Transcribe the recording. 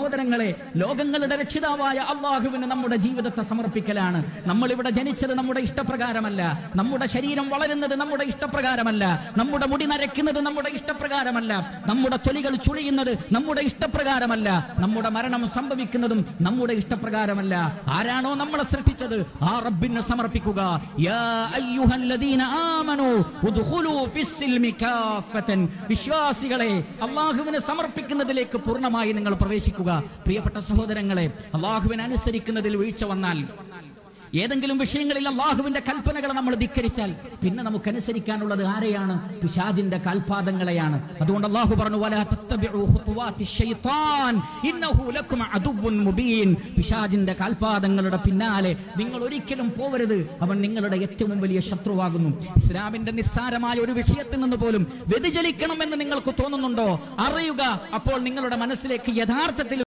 സഹോദരങ്ങളെ, ലോകങ്ങളുടെ രക്ഷിതാവായ അള്ളാഹുവിന് നമ്മുടെ ജീവിതത്തെ സമർപ്പിക്കലാണ്. നമ്മൾ ഇവിടെ ജനിച്ചത് നമ്മുടെ ഇഷ്ടപ്രകാരമല്ല, നമ്മുടെ ശരീരം വളരുന്നത് നമ്മുടെ ഇഷ്ടപ്രകാരമല്ല, നമ്മുടെ മുടി നരയ്ക്കുന്നത് നമ്മുടെ ഇഷ്ടപ്രകാരമല്ല, നമ്മുടെ തൊലികൾ ചുളിയുന്നത് നമ്മുടെ ഇഷ്ടപ്രകാരമല്ല, നമ്മുടെ മരണം സംഭവിക്കുന്നതും നമ്മുടെ ഇഷ്ടപ്രകാരമല്ല. ആരാണോ നമ്മളെ സൃഷ്ടിച്ചത് ആ റബ്ബിനെ സമർപ്പിക്കുക. യാ അയ്യുഹല്ലദീന ആമനൂ ഉദ്ഖുലൂ ഫിസ്സിൽമി കാഫതൻ. വിശ്വാസികളെ, അല്ലാഹുവിനെ സമർപ്പിക്കുന്നതിലേക്ക് പൂർണ്ണമായി നിങ്ങൾ പ്രവേശിക്കുക. പ്രിയപ്പെട്ട സഹോദരങ്ങളെ, അല്ലാഹുവിനെ അനുസരിക്കുന്നതിൽ വീഴ്ച വന്നാൽ, ഏതെങ്കിലും വിഷയങ്ങളിൽ അല്ലാഹുവിന്റെ കൽപ്പനകൾ നമ്മൾ ധിക്കരിച്ചാൽ, പിന്നെ നമുക്ക് അനുസരിക്കാനുള്ളത് ആരെയാണ്? പിശാചിന്റെ കാൽപാദങ്ങളെയാണ്. അതുകൊണ്ട് അല്ലാഹു പറഞ്ഞു, വലാ തത്തബിഉ ഖുതുവാതി ശൈത്താൻ ഇന്നഹു ലക്കും അദുവ്വുൻ മുബീൻ. പിശാചിന്റെ കാൽപാദങ്ങളുടെ പിന്നാലെ നിങ്ങൾ ഒരിക്കലും പോവരുത്, അവൻ നിങ്ങളുടെ ഏറ്റവും വലിയ ശത്രുവാകുന്നു. ഇസ്ലാമിന്റെ നിസ്സാരമായ ഒരു വിഷയത്തിൽ നിന്ന് പോലും വ്യതിചലിക്കണമെന്ന് നിങ്ങൾക്ക് തോന്നുന്നുണ്ടോ? അറിയുക, അപ്പോൾ നിങ്ങളുടെ മനസ്സിലേക്ക് യഥാർത്ഥത്തിൽ